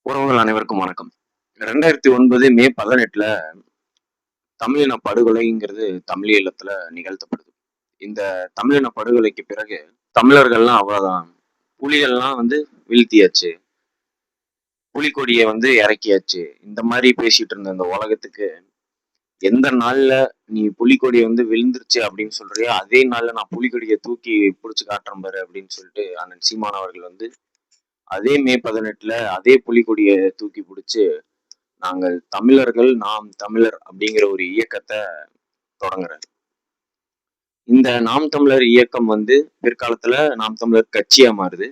உறவுகள் அனைவருக்கும் வணக்கம். 2009 மே 18ல தமிழின படுகொலைங்கிறது தமிழீழத்துல நிகழ்த்தப்படுது. இந்த தமிழின படுகொலைக்கு பிறகு தமிழர்கள்லாம் அவ்வளவுதான், புலிகள்லாம் வீழ்த்தியாச்சு, புலிக்கொடியை இறக்கியாச்சு, இந்த மாதிரி பேசிட்டு இருந்த இந்த உலகத்துக்கு எந்த நாள்ல நீ புலிக்கொடி விழுந்துருச்சு அப்படின்னு சொல்றியோ அதே நாள்ல நான் புலிக்கொடியை தூக்கி பிடிச்சு காட்டுறேன் பாரு அப்படின்னு சொல்லிட்டு அண்ணன் சீமான் அவர்கள் அதே மே 18ல அதே புலிக்கொடியை தூக்கி பிடிச்சு நாங்கள் தமிழர்கள் நாம் தமிழர் அப்படிங்கிற ஒரு இயக்கத்தை தொடங்குறாரு. இந்த நாம் தமிழர் இயக்கம் பிற்காலத்துல நாம் தமிழர் கட்சியா மாறுது.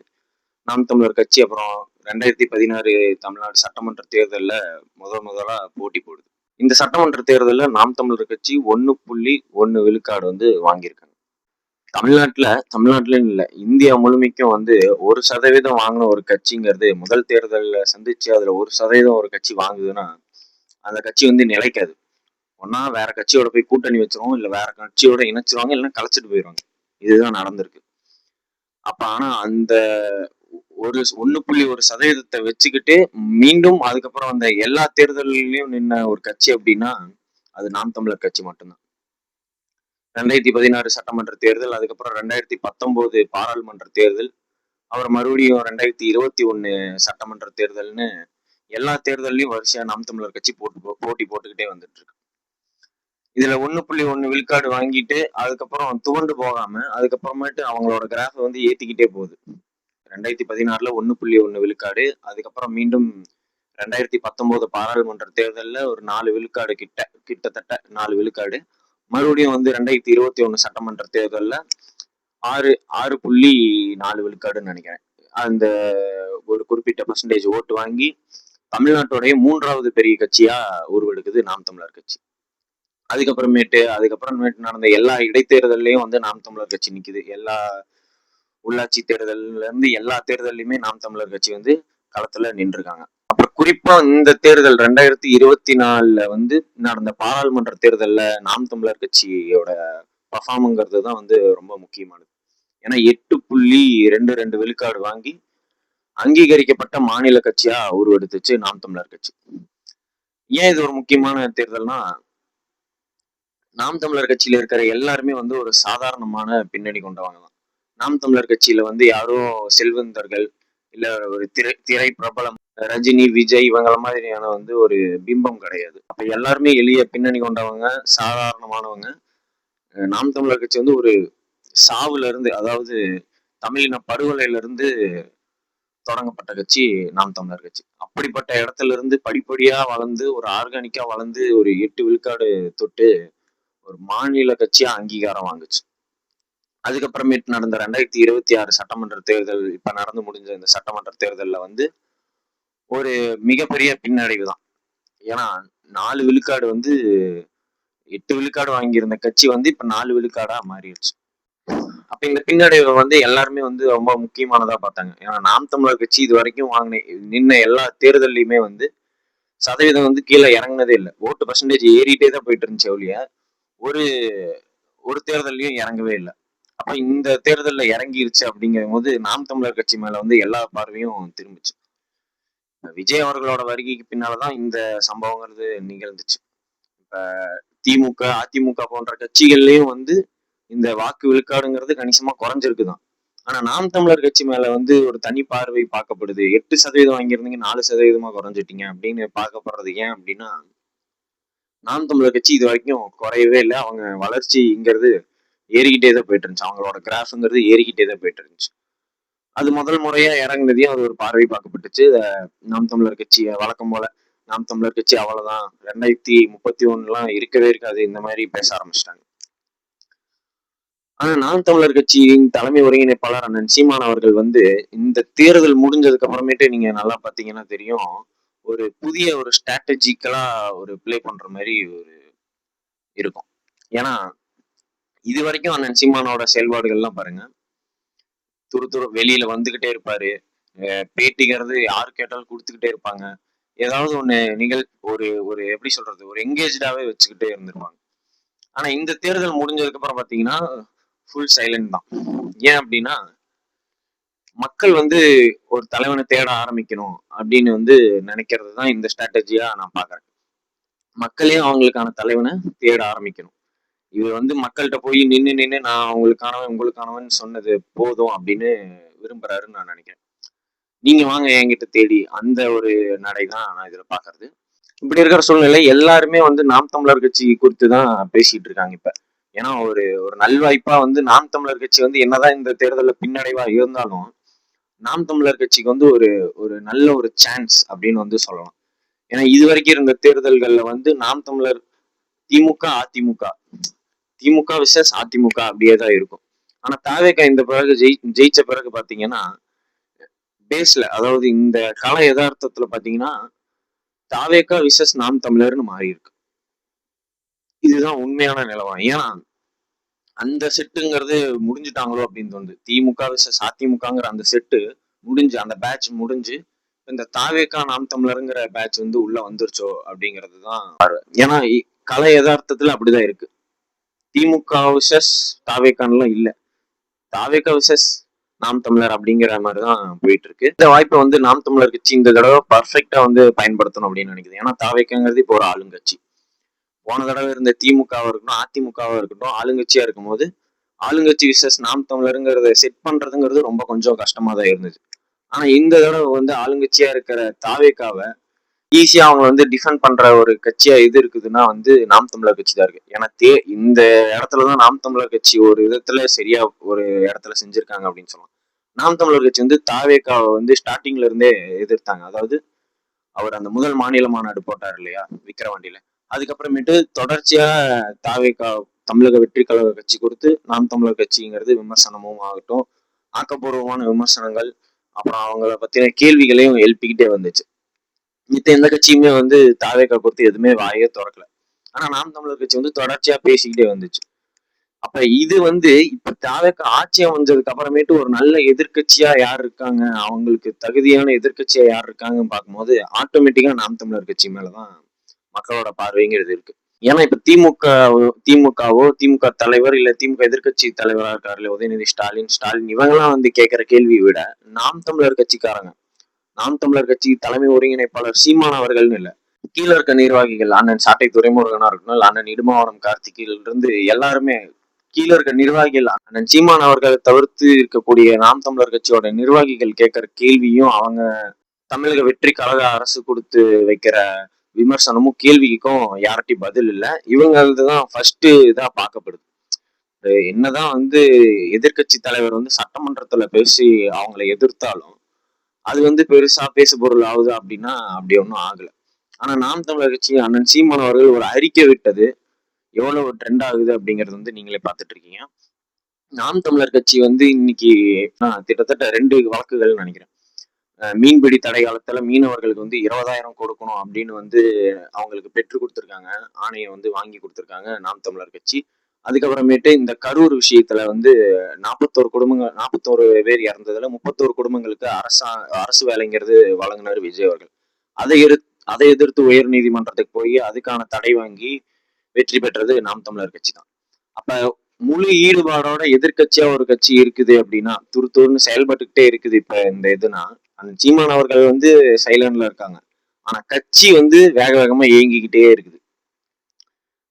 நாம் தமிழர் கட்சி அப்புறம் 2016 தமிழ்நாடு சட்டமன்ற தேர்தலில் முதலா போட்டி போடுது. இந்த சட்டமன்ற தேர்தலில் நாம் தமிழர் கட்சி 1.1 விழுக்காடு வாங்கியிருக்காங்க. தமிழ்நாட்டுல இல்ல, இந்தியா முழுமைக்கும் 1% வாங்கின ஒரு கட்சிங்கிறது முதல் தேர்தலில் சந்திச்சு அதுல 1% ஒரு கட்சி வாங்குதுன்னா அந்த கட்சி நிலைக்காது. ஒன்னா வேற கட்சியோட போய் கூட்டணி வச்சிருவோம், இல்ல வேற கட்சியோட இணைச்சிருவாங்க, இல்லைன்னா கலைச்சிட்டு போயிடுவாங்க. இதுதான் நடந்திருக்கு. அப்ப ஆனா அந்த 1.1% வச்சுக்கிட்டு மீண்டும் அதுக்கப்புறம் அந்த எல்லா தேர்தலையும் நின்ன ஒரு கட்சி அப்படின்னா அது நாம் தமிழர் கட்சி மட்டும்தான். 2016 சட்டமன்ற தேர்தல், அதுக்கப்புறம் 2019 பாராளுமன்ற தேர்தல், அப்புறம் மறுபடியும் 2021 சட்டமன்ற தேர்தல்னு எல்லா தேர்தலையும் வரிசையா நாம் தமிழர் கட்சி போட்டி போட்டுக்கிட்டே வந்துட்டு இருக்கு. இதுல 1.1 விழுக்காடு வாங்கிட்டு அதுக்கப்புறம் துவண்டு போகாம அதுக்கப்புறமேட்டு அவங்களோட கிராஃப் ஏத்திக்கிட்டே போகுது. 2016ல 1.1 விழுக்காடு, அதுக்கப்புறம் மீண்டும் 2019 பாராளுமன்ற தேர்தல்ல ஒரு 4 விழுக்காடு கிட்டத்தட்ட 4 விழுக்காடு, மறுபடியும் 2021 சட்டமன்ற தேர்தல்ல 6.4 விழுக்காடுன்னு நினைக்கிறேன். அந்த ஒரு குறிப்பிட்ட பர்சன்டேஜ் ஓட்டு வாங்கி தமிழ்நாட்டுடைய 3வது பெரிய கட்சியா உருவெடுக்குது நாம் தமிழர் கட்சி. அதுக்கப்புறமேட்டு நடந்த எல்லா இடைத்தேர்தல்லையும் நாம் தமிழர் கட்சி நிக்குது. எல்லா உள்ளாட்சி தேர்தல்ல இருந்து எல்லா தேர்தலையுமே நாம் தமிழர் கட்சி களத்துல நின்றுருக்காங்க. அப்புறம் குறிப்பா இந்த தேர்தல் 2024ல நடந்த பாராளுமன்ற தேர்தல்ல நாம் தமிழர் கட்சியோட பர்ஃபார்ம்ங்கிறது தான் ரொம்ப முக்கியமானது. ஏன்னா 8.22 விழுக்காடு வாங்கி அங்கீகரிக்கப்பட்ட மாநில கட்சியா உருவெடுத்துச்சு நாம் தமிழர் கட்சி. ஏன் இது ஒரு முக்கியமான தேர்தல்னா, நாம் தமிழர் கட்சியில இருக்கிற எல்லாருமே ஒரு சாதாரணமான பின்னணி கொண்டவங்க தான். நாம் தமிழர் கட்சியில யாரோ செல்வந்தர்கள், இல்ல ஒரு திரை பிரபலம் ரஜினி, விஜய் இவங்கள மாதிரியான ஒரு பிம்பம் கிடையாது. அப்ப எல்லாருமே எளிய பின்னணி கொண்டவங்க, சாதாரணமானவங்க. நாம் தமிழர் கட்சி ஒரு சாவுல இருந்து, அதாவது தமிழின படுகொலையில இருந்து தொடங்கப்பட்ட கட்சி நாம் தமிழர் கட்சி. அப்படிப்பட்ட இடத்துல இருந்து படிப்படியா வளர்ந்து ஒரு ஆர்கானிக்கா வளர்ந்து ஒரு 8 விழுக்காடு தொட்டு ஒரு மாநில கட்சியா அங்கீகாரம் வாங்குச்சு. அதுக்கப்புறமேட்டு நடந்த 2026 சட்டமன்ற தேர்தல், இப்ப நடந்து முடிஞ்ச இந்த சட்டமன்ற தேர்தல்ல ஒரு மிகப்பெரிய பின்னடைவு தான். ஏன்னா 4 விழுக்காடு 8 விழுக்காடு வாங்கியிருந்த கட்சி இப்ப 4 விழுக்காடா மாறிடுச்சு. அப்ப இந்த பின்னடைவை எல்லாருமே ரொம்ப முக்கியமானதா பார்த்தாங்க. ஏன்னா நாம் தமிழர் கட்சி இது வரைக்கும் நின்ன எல்லா தேர்தல்லையுமே சதவீதம் கீழே இறங்கினதே இல்லை. ஓட்டு பர்சன்டேஜ் ஏறிட்டே தான் போயிட்டு இருந்துச்சு ஒழிய ஒரு தேர்தலையும் இறங்கவே இல்லை. அப்ப இந்த தேர்தல்ல இறங்கிருச்சு அப்படிங்கும் போது நாம் தமிழர் கட்சி மேல எல்லா பார்வையும் திரும்பிச்சு. விஜய் அவர்களோட வருகைக்கு பின்னாலதான் இந்த சம்பவங்கிறது நிகழ்ந்துச்சு. இப்ப திமுக, அதிமுக போன்ற கட்சிகள்லயும் இந்த வாக்கு விழுக்காடுங்கிறது கணிசமா குறைஞ்சிருக்குதான். ஆனா நாம் தமிழர் கட்சி மேல ஒரு தனி பார்வை பார்க்கப்படுது. 8% வாங்கியிருந்தீங்க, 4% குறைஞ்சிட்டீங்க அப்படின்னு பார்க்கப்படுறது ஏன் அப்படின்னா, நாம் தமிழர் கட்சி இது வரைக்கும் குறையவே இல்லை. அவங்க வளர்ச்சிங்கிறது ஏறிக்கிட்டே தான் போயிட்டு இருந்துச்சு. அவங்களோட கிராஃப்ங்கிறது ஏறிக்கிட்டே தான் போயிட்டு இருந்துச்சு. அது முதல் முறையா இறங்குனதையும் அது ஒரு பார்வை பார்க்கப்பட்டுச்சு. நாம் தமிழர் கட்சி வழக்கம் போல நாம் தமிழர் கட்சி அவ்வளவுதான், 2031 இருக்கவே இருக்காது, இந்த மாதிரி பேச ஆரம்பிச்சிட்டாங்க. ஆனா நாம் தமிழர் கட்சியின் தலைமை ஒருங்கிணைப்பாளர் அண்ணன் சீமான் அவர்கள் இந்த தேர்தல் முடிஞ்சதுக்கு அப்புறமேட்டு நீங்க நல்லா பாத்தீங்கன்னா தெரியும், ஒரு புதிய ஒரு ஸ்ட்ராட்டஜிக்கலா ஒரு பிளே பண்ற மாதிரி ஒரு இருக்கும். ஏன்னா இது வரைக்கும் அண்ணன் சீமானோட செயல்பாடுகள்லாம் பாருங்க, துரு வெளியில வந்துகிட்டே இருப்பாரு, பேட்டிங்கிறது யாரு கேட்டாலும் கொடுத்துக்கிட்டே இருப்பாங்க, ஏதாவது ஒண்ணு ஒரு ஒரு எப்படி சொல்றது, ஒரு எங்கேஜாவே வச்சுக்கிட்டே இருந்திருப்பாங்க. ஆனா இந்த தேர்தல் முடிஞ்சதுக்கு அப்புறம் பாத்தீங்கன்னா ஃபுல் சைலண்ட் தான். ஏன் அப்படின்னா மக்கள் வந்து ஒரு தலைவனை தேட ஆரம்பிக்கணும் அப்படின்னு வந்து நினைக்கிறது தான் இந்த ஸ்ட்ராட்டஜியா நான் பாக்குறேன். மக்களே அவங்களுக்கான தலைவனை தேட ஆரம்பிக்கணும். இவர் வந்து மக்கள்கிட்ட போய் நின்னு நின்னு நான் அவங்களுக்கானவன் உங்களுக்கானவன் சொன்னது போதும் அப்படின்னு விரும்புறாருன்னு நான் நினைக்கிறேன். நீங்க வாங்க என்கிட்ட தேடி அந்த ஒரு நடை தான் நான் இதுல பாக்குறது. இப்படி இருக்கிற சூழ்நிலை எல்லாருமே வந்து நாம் தமிழர் கட்சி குறித்து தான் பேசிட்டு இருக்காங்க இப்ப. ஏன்னா ஒரு ஒரு நல்வாய்ப்பா வந்து நாம் தமிழர் கட்சி வந்து என்னதான் இந்த தேர்தலில் பின்னடைவா இருந்தாலும் நாம் தமிழர் கட்சிக்கு வந்து ஒரு ஒரு நல்ல ஒரு சான்ஸ் அப்படின்னு வந்து சொல்லலாம். ஏன்னா இது வரைக்கும் இருந்த தேர்தல்கள்ல வந்து நாம் தமிழர் திமுக அதிமுக திமுக விசஸ் அதிமுக அப்படியே தான் இருக்கும். ஆனா தாவேகா இந்த பிறகு ஜெயிச்ச பிறகு பாத்தீங்கன்னா பேஸ்ல அதாவது இந்த கள யதார்த்தத்துல பாத்தீங்கன்னா தாவேகா விசஸ் நாம் தமிழர்னு மாறி இருக்கு. இதுதான் உண்மையான நிலவரம். ஏன்னா அந்த செட்டுங்கிறது முடிஞ்சுட்டாங்களோ அப்படின்னு தோணுது. திமுக விசஸ் அதிமுகங்கிற அந்த செட்டு முடிஞ்சு அந்த பேட்ச் முடிஞ்சு இந்த தாவேகா நாம் தமிழருங்கிற பேட்ச் வந்து உள்ள வந்துருச்சோ அப்படிங்கிறது தான். ஏன்னா கலை யதார்த்தத்துல அப்படிதான் இருக்கு. திமுக விசஸ் தாவேகான்லாம் இல்ல, தாவேகா விசஸ் நாம் தமிழர் அப்படிங்கிற மாதிரிதான் போயிட்டு இருக்கு. இந்த வாய்ப்பை வந்து நாம் தமிழர் கட்சி இந்த தடவை பர்ஃபெக்டா வந்து பயன்படுத்தணும் அப்படின்னு நினைக்குது. ஏன்னா தாவேகாங்கிறது இப்போ ஒரு ஆளுங்கட்சி. போன தடவை இருந்த திமுகவா இருக்கட்டும் அதிமுகவா இருக்கட்டும் ஆளுங்கட்சியா இருக்கும் போது ஆளுங்கட்சி விசஸ் நாம் தமிழருங்கிறத செட் பண்றதுங்கிறது ரொம்ப கொஞ்சம் கஷ்டமா தான் இருந்துச்சு. ஆனா இந்த தடவை வந்து ஆளுங்கட்சியா இருக்கிற தாவேக்காவை ஈஸியா அவங்க வந்து டிஃபெண்ட் பண்ற ஒரு கட்சியா எது இருக்குதுன்னா வந்து நாம் தமிழர் கட்சி தான் இருக்கு. ஏன்னா இந்த இடத்துலதான் நாம் தமிழர் கட்சி ஒரு விதத்துல சரியா ஒரு இடத்துல செஞ்சிருக்காங்க அப்படின்னு சொல்லலாம். நாம் தமிழர் கட்சி வந்து தாவேக்காவை வந்து ஸ்டார்டிங்ல இருந்தே எதிர்த்தாங்க. அதாவது அவர் அந்த முதல் மாநில மாநாடு போட்டார் இல்லையா விக்கிரவாண்டியில, அதுக்கப்புறமேட்டு தொடர்ச்சியா தாவேக்கா தமிழக வெற்றி கழக கட்சி கொடுத்து நாம் தமிழர் கட்சிங்கிறது விமர்சனமும் ஆகட்டும், ஆக்கப்பூர்வமான விமர்சனங்கள், அப்புறம் அவங்கள பத்தின கேள்விகளையும் எழுப்பிக்கிட்டே வந்துச்சு. மித்த எந்த கட்சியுமே வந்து தாவேக்கா கொடுத்து எதுவுமே வாயே திறக்கல. ஆனா நாம் தமிழர் கட்சி வந்து தொடர்ச்சியா பேசிக்கிட்டே வந்துச்சு. அப்ப இது வந்து இப்ப தாவேக்கா ஆட்சி அமைஞ்சதுக்கு அப்புறமேட்டு ஒரு நல்ல எதிர்கட்சியா யார் இருக்காங்க, அவங்களுக்கு தகுதியான எதிர்கட்சியா யார் இருக்காங்கன்னு பார்க்கும்போது ஆட்டோமேட்டிக்கா நாம் தமிழர் கட்சி மேலதான் மக்களோட பார்வைங்கிறது இருக்கு. ஏன்னா இப்ப திமுக தலைவர் இல்ல திமுக எதிர்கட்சி தலைவரா இருக்காரு இல்ல உதயநிதி ஸ்டாலின் இவங்கெல்லாம் வந்து கேட்கிற கேள்வியை விட நாம் தமிழர் கட்சிக்காரங்க, நாம் தமிழர் கட்சி தலைமை ஒருங்கிணைப்பாளர் சீமான் அவர்கள்னு இல்ல, கீழே இருக்க நிர்வாகிகள் அண்ணன் சாட்டை துரைமுருகனா இருக்கணும் இல்ல அண்ணன் இடுமாவனம் கார்த்திகில் இருந்து எல்லாருமே கீழே இருக்க நிர்வாகிகள் அண்ணன் சீமான் அவர்களை தவிர்த்து இருக்கக்கூடிய நாம் தமிழர் கட்சியோட நிர்வாகிகள் கேட்கிற கேள்வியும் அவங்க தமிழக வெற்றி கழக அரசு கொடுத்து வைக்கிற விமர்சனமும் கேள்விக்கும் யார்கிட்டையும் பதில் இல்லை. இவங்கதான் ஃபர்ஸ்ட் இதா பார்க்கப்படுது. என்னதான் வந்து எதிர்கட்சி தலைவர் வந்து சட்டமன்றத்துல பேசி அவங்களை எதிர்த்தாலும் அது வந்து பெருசா பேசு பொருள் ஆகுது அப்படின்னா அப்படி ஒன்றும் ஆகல. ஆனா நாம் தமிழர் கட்சி அண்ணன் சீமான் அவர்கள் ஒரு அறிக்கை விட்டது எவ்வளவு ட்ரெண்ட் ஆகுது அப்படிங்கறது வந்து நீங்களே பார்த்துட்டு இருக்கீங்க. நாம் தமிழர் கட்சி வந்து இன்னைக்கு கிட்டத்தட்ட 2 வழக்குகள் நினைக்கிறேன். மீன்பிடி தடை காலத்துல மீனவர்களுக்கு வந்து 20,000 கொடுக்கணும் அப்படின்னு வந்து அவங்களுக்கு பெற்று கொடுத்துருக்காங்க, ஆணையை வந்து வாங்கி கொடுத்துருக்காங்க நாம் தமிழர் கட்சி. அதுக்கப்புறமேட்டு இந்த கரூர் விஷயத்துல வந்து 41 பேர் இறந்ததுல 31 குடும்பங்களுக்கு அரசு வேலைங்கிறது வழங்கினார் விஜய் அவர்கள். அதை எதிர்த்து உயர் நீதிமன்றத்துக்கு போய் அதுக்கான தடை வாங்கி வெற்றி பெற்றது நாம் தமிழர் கட்சி தான். அப்ப முழு ஈடுபாடோட எதிர்கட்சியா ஒரு கட்சி இருக்குது அப்படின்னா துருன்னு செயல்பட்டுக்கிட்டே இருக்குது இப்ப இந்த இதுனா அந்த சீமான் அவர்கள் வந்து சைலண்ட்ல இருக்காங்க. ஆனா கட்சி வந்து வேக வேகமா இயங்கிக்கிட்டே இருக்குது.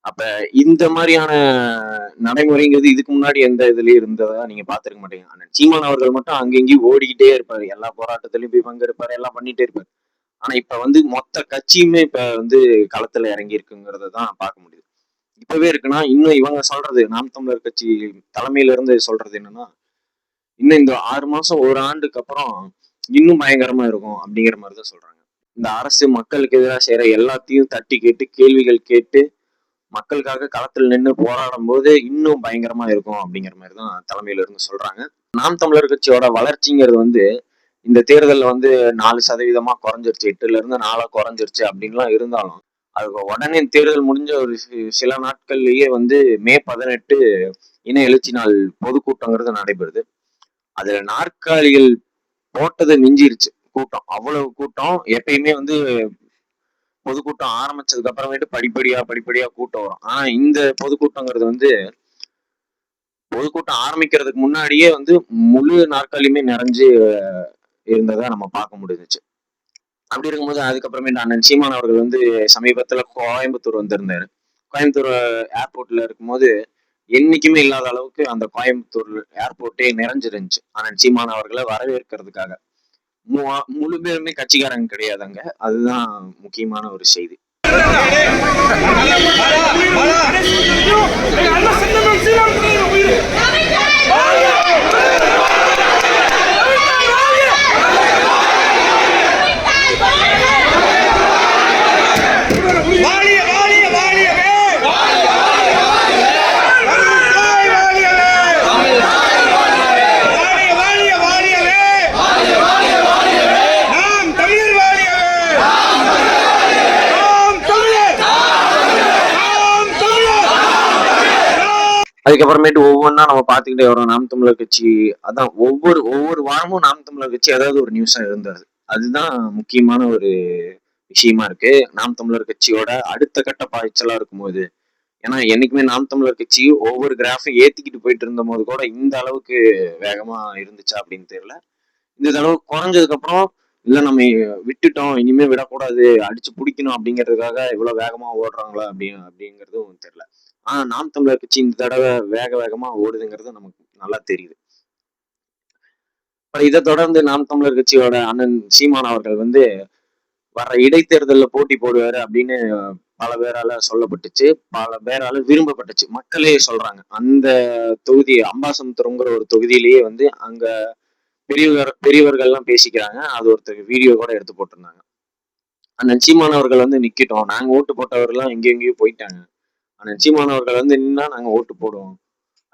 அப்ப இந்த மாதிரியான நடைமுறைங்கிறது இதுக்கு முன்னாடி எந்த இதுலயும் இருந்ததா நீங்க பாத்துருக்க மாட்டீங்க. ஆனா சீமான் அவர்கள் மட்டும் அங்கெங்கேயும் ஓடிக்கிட்டே இருப்பாரு, எல்லா போராட்டத்திலயும் போய் பங்கெடுப்பாரு, எல்லாம் பண்ணிட்டே இருப்பாரு. ஆனா இப்ப வந்து மொத்த கட்சியுமே இப்ப வந்து களத்துல இறங்கி இருக்குங்கிறத தான் பார்க்க முடியுது. இப்பவே இருக்குன்னா இன்னும் இவங்க சொல்றது நாம் தமிழர் கட்சி தலைமையில இருந்து சொல்றது என்னன்னா இன்னும் இந்த 6 மாசம் ஒரு ஆண்டுக்கு அப்புறம் இன்னும் பயங்கரமா இருக்கும் அப்படிங்கிற மாதிரிதான் சொல்றாங்க. இந்த அரசு மக்களுக்கு எதிராக செய்யற எல்லாத்தையும் தட்டி கேட்டு கேள்விகள் கேட்டு மக்களுக்காக களத்தில் நின்று போராடும் போது இன்னும் பயங்கரமா இருக்கும் அப்படிங்கிற மாதிரிதான் தலைமையில இருந்து சொல்றாங்க. நாம் தமிழர் கட்சியோட வளர்ச்சிங்கிறது வந்து இந்த தேர்தலில் வந்து 4% குறைஞ்சிருச்சு, 8ல இருந்து 4 குறைஞ்சிருச்சு அப்படின்லாம் இருந்தாலும் அது உடனே தேர்தல் முடிஞ்ச ஒரு சில நாட்கள்லயே வந்து மே 18 இன எழுச்சி நாள் பொதுக்கூட்டங்கிறது நடைபெறுது. அதுல நாற்காலிகள் போட்டது மிஞ்சிருச்சு கூட்டம், அவ்வளவு கூட்டம். எப்பயுமே வந்து பொதுக்கூட்டம் ஆரம்பிச்சதுக்கு அப்புறமேட்டு படிப்படியா கூட்டம் வரும். ஆனா இந்த பொதுக்கூட்டங்கிறது வந்து பொதுக்கூட்டம் ஆரம்பிக்கிறதுக்கு முன்னாடியே வந்து முழு நாற்காலியுமே நிறைஞ்சு இருந்ததா நம்ம பார்க்க முடிஞ்சிச்சு. அப்படி இருக்கும்போது அதுக்கப்புறமேட்டு அண்ணன் சீமான் அவர்கள் வந்து சமீபத்துல கோயம்புத்தூர் வந்திருந்தாரு. கோயம்புத்தூர் ஏர்போர்ட்ல இருக்கும்போது என்னைக்குமே இல்லாத அளவுக்கு அந்த கோயம்புத்தூர் ஏர்போர்ட்டே நிறைஞ்சிருந்துச்சு அண்ணன் சீமான் அவர்களை வரவேற்கிறதுக்காக. முழு பேருமே கட்சிக்காரங்க கிடையாதுங்க. அதுதான் முக்கியமான ஒரு செய்தி. அதுக்கப்புறமேட்டு ஒவ்வொன்றா நம்ம பார்த்துக்கிட்டே வரோம். நாம் தமிழர் கட்சி அதான் ஒவ்வொரு வாரமும் நாம் தமிழர் கட்சி ஏதாவது ஒரு நியூஸா இருந்தது. அதுதான் முக்கியமான ஒரு விஷயமா இருக்கு நாம் தமிழர் கட்சியோட அடுத்த கட்ட பாய்ச்சலா இருக்கும்போது. ஏன்னா என்னைக்குமே நாம் தமிழர் கட்சி ஒவ்வொரு கிராஃபும் ஏத்திக்கிட்டு போயிட்டு இருந்த போது கூட இந்த அளவுக்கு வேகமா இருந்துச்சா அப்படின்னு தெரியல. இந்த தடவை குறைஞ்சதுக்கு அப்புறம் இல்ல நம்ம விட்டுட்டோம், இனிமே விடக்கூடாது, அடிச்சு பிடிக்கணும் அப்படிங்கிறதுக்காக இவ்வளவு வேகமா ஓடுறாங்களா அப்படிங்கிறதும் தெரியல. ஆனா நாம் தமிழர் கட்சி இந்த தடவை வேகமா ஓடுதுங்கிறது நமக்கு நல்லா தெரியுது. இதை தொடர்ந்து நாம் தமிழர் கட்சியோட அண்ணன் சீமான் அவர்கள் வந்து வர இடைத்தேர்தலில் போட்டி போடுவாரு அப்படின்னு பல பேரால சொல்லப்பட்டுச்சு, பல பேரால விரும்பப்பட்டுச்சு, மக்களே சொல்றாங்க. அந்த தொகுதி அம்பாசமுத்திரங்கிற ஒரு தொகுதியிலேயே வந்து அங்க பெரியவர்கள்லாம் பேசிக்கிறாங்க. அது ஒருத்தர் வீடியோ கூட எடுத்து போட்டிருந்தாங்க. அண்ணன் சீமான் அவர்கள் வந்து நிக்கட்டும், நாங்க ஓட்டு போட்டவர்கள்லாம் எங்கெங்கேயோ போயிட்டாங்க, அண்ணன் சீமான் அவர்கள் வந்து நின்னா நாங்க ஓட்டு போடுவோம்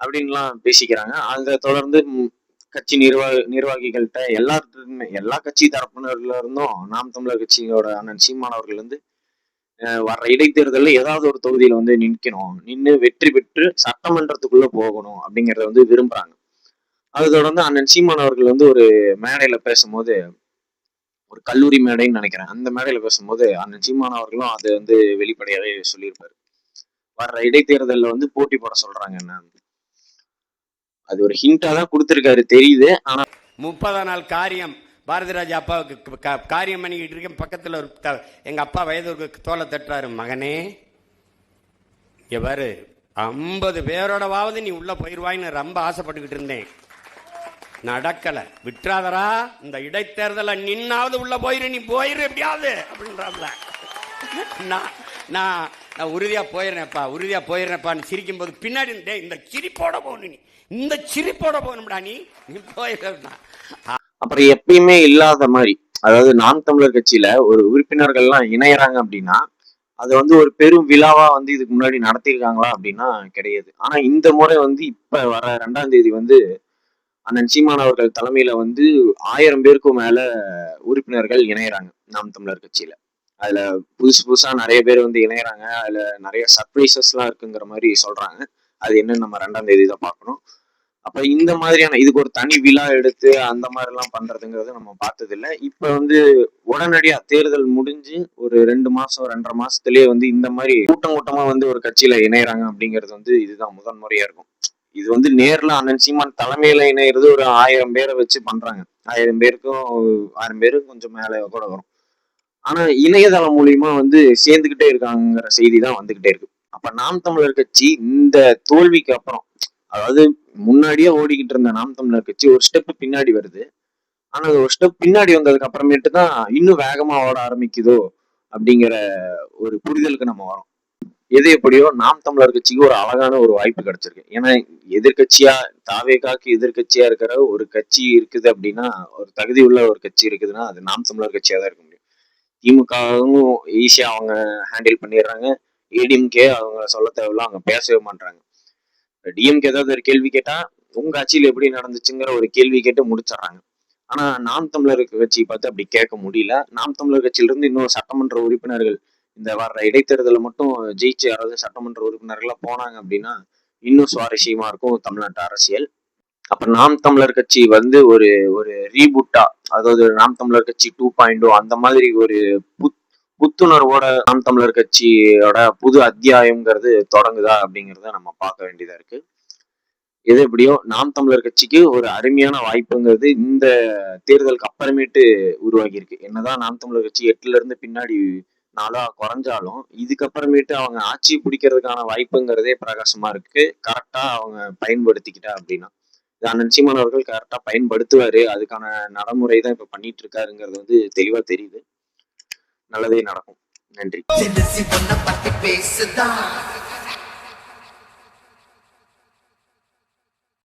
அப்படின்லாம் பேசிக்கிறாங்க. அதை தொடர்ந்து கட்சி நிர்வாகிகள்கிட்ட எல்லாருக்குமே எல்லா கட்சி தரப்பினர்ல இருந்தும் நாம் தமிழர் கட்சியோட அண்ணன் சீமான் அவர்கள் வந்து வர்ற இடைத்தேர்தலில் ஏதாவது ஒரு தொகுதியில வந்து நின்று வெற்றி பெற்று சட்டமன்றத்துக்குள்ள போகணும் அப்படிங்கறத வந்து விரும்புறாங்க. அதை தொடர்ந்து அண்ணன் சீமான் அவர்கள் வந்து ஒரு மேடையில பேசும்போது, ஒரு கல்லூரி மேடைன்னு நினைக்கிறேன், அந்த மேடையில பேசும்போது அண்ணன் சீமான் அவர்களும் அதை வந்து வெளிப்படையாவே சொல்லியிருப்பாரு. வர்ற இடைத்தேர்தலில் வந்து போட்டி போட சொல்றாங்க என்ன, அது ஒரு ஹிண்டா தான் கொடுத்துருக்காரு தெரியுது. ஆனா 30 நாள் காரியம் பாரதி ராஜா அப்பாவுக்கு காரியம் பண்ணிக்கிட்டு இருக்கேன். பக்கத்துல ஒரு எங்க அப்பா வயது தோலை தட்டுறாரு, மகனே எவரு 50 பேரோடவாவது நீ உள்ள போயிருவாயின்னு ரொம்ப ஆசைப்பட்டுக்கிட்டு இருந்தேன், நடக்கல, விட்டுறாதரா, இந்த இடைத்தேர்தல நின்னாவது உள்ள போயிரு, நீ போயிரு எப்படியாவது அப்படின்றாப்ல. நான் உறுதியா போயிடுறேன்ப்பான்னு சிரிக்கும் போது பின்னாடி இந்த சிரிப்போட போகணும், நீ இந்த சிரிப்போட போகணும்டா, நீ போயிடுறா. அப்புறம் எப்பயுமே இல்லாத மாதிரி, அதாவது நாம் தமிழர் கட்சியில ஒரு உறுப்பினர்கள்லாம் இணையறாங்க அப்படின்னா அது வந்து ஒரு பெரும் விழாவா வந்து இதுக்கு முன்னாடி நடத்திருக்காங்களா அப்படின்னா கிடையாது. ஆனா இந்த முறை வந்து இப்ப வர 2ஆம் தேதி வந்து அண்ணன் சீமான் அவர்கள் தலைமையில வந்து 1000 பேருக்கும் மேல உறுப்பினர்கள் இணையறாங்க நாம் தமிழர் கட்சியில. அதுல புதுசா நிறைய பேர் வந்து இணையறாங்க. அதுல நிறைய சர்ப்ரைசஸ் எல்லாம் இருக்குங்கிற மாதிரி சொல்றாங்க. அது என்னன்னு நம்ம 2ஆம் தேதி தான் பார்க்கணும். அப்ப இந்த மாதிரியான இதுக்கு ஒரு தனி விழா எடுத்து அந்த மாதிரி எல்லாம் பண்றதுங்கிறது நம்ம பார்த்தது இல்லை. இப்ப வந்து உடனடியா தேர்தல் முடிஞ்சு ஒரு 2 மாசம் 2.5 மாசத்துலயே வந்து இந்த மாதிரி கூட்டமா வந்து ஒரு கட்சியில இணையறாங்க அப்படிங்கிறது வந்து இதுதான் முதன் முறையா இருக்கும். இது வந்து நேர்ல அண்ணன் சீமான் தலைமையில இணையிறது ஒரு 1000 பேரை வச்சு பண்றாங்க. 1000 பேருக்கும் 1000 பேரும் கொஞ்சம் மேல கூட வரும். ஆனா இணையதளம் மூலியமா வந்து சேர்ந்துகிட்டே இருக்காங்கிற செய்தி தான் வந்துகிட்டே இருக்கு. அப்ப நாம் தமிழர் கட்சி இந்த தோல்விக்கு அப்புறம், அதாவது முன்னாடியே ஓடிக்கிட்டு இருந்த நாம் தமிழர் கட்சி ஒரு ஸ்டெப் பின்னாடி வருது. ஆனா ஒரு ஸ்டெப் பின்னாடி வந்ததுக்கு அப்புறமேட்டு தான் இன்னும் வேகமா ஓட ஆரம்பிக்குதோ அப்படிங்கிற ஒரு புரிதலுக்கு நம்ம வரோம். எது எப்படியோ நாம் தமிழர் கட்சிக்கு ஒரு அழகான ஒரு வாய்ப்பு கிடைச்சிருக்கு. ஏன்னா எதிர்கட்சியா, தாவேகாக்கு எதிர்கட்சியா இருக்கிற ஒரு கட்சி இருக்குது அப்படின்னா, ஒரு தகுதி உள்ள ஒரு கட்சி இருக்குதுன்னா அது நாம் தமிழர் கட்சியா தான் இருக்க முடியும். திமுகவும் ஈஸியா அவங்க ஹேண்டில் பண்ணிடுறாங்க. ஏடிஎம்கே அவங்க சொல்ல தேவையில்ல, அவங்க பேசவே மாட்டாங்க. டிஎம்கே ஏதாவது ஒரு கேள்வி கேட்டா உங்க ஆட்சியில் எப்படி நடந்துச்சுங்கிற ஒரு கேள்வி கேட்டு முடிச்சிடறாங்க. ஆனா நாம் தமிழர் கட்சி பார்த்து அப்படி கேட்க முடியல. நாம் தமிழர் கட்சியிலிருந்து இன்னும் சட்டமன்ற உறுப்பினர்கள் இந்த வர்ற இடைத்தேர்தலை மட்டும் ஜெயிச்சு யாராவது சட்டமன்ற உறுப்பினர்களா போனாங்க அப்படின்னா இன்னும் சுவாரஸ்யமா இருக்கும் தமிழ்நாட்டு அரசியல். அப்ப நாம் தமிழர் கட்சி வந்து ஒரு ஒரு ரீபூட்டா, அதாவது நாம் தமிழர் கட்சி 2.0 அந்த மாதிரி ஒரு புத்துணர்வோட நாம் தமிழர் கட்சியோட புது அத்தியாயம்ங்கிறது தொடங்குதா அப்படிங்கிறத நம்ம பார்க்க வேண்டியதா இருக்கு. எது எப்படியோ நாம் தமிழர் கட்சிக்கு ஒரு அருமையான வாய்ப்புங்கிறது இந்த தேர்தலுக்கு அப்புறமேட்டு உருவாகி இருக்கு. என்னதான் நாம் தமிழர் கட்சி 8ல இருந்து பின்னாடி 4 குறைஞ்சாலும் இதுக்கப்புறமேட்டு அவங்க ஆட்சி பிடிக்கிறதுக்கான வாய்ப்புங்கிறதே பிரகாசமா இருக்கு. கரெக்டா அவங்க பயன்படுத்திக்கிட்டா அப்படின்னா அண்ணன் சீமான் அவர்கள் கரெக்டா பயன்படுத்துவாரு. அதுக்கான நடைமுறை தான் இப்ப பண்ணிட்டு இருக்காருங்கிறது வந்து தெளிவா தெரியுது. நல்லதே நடக்கும். நன்றி.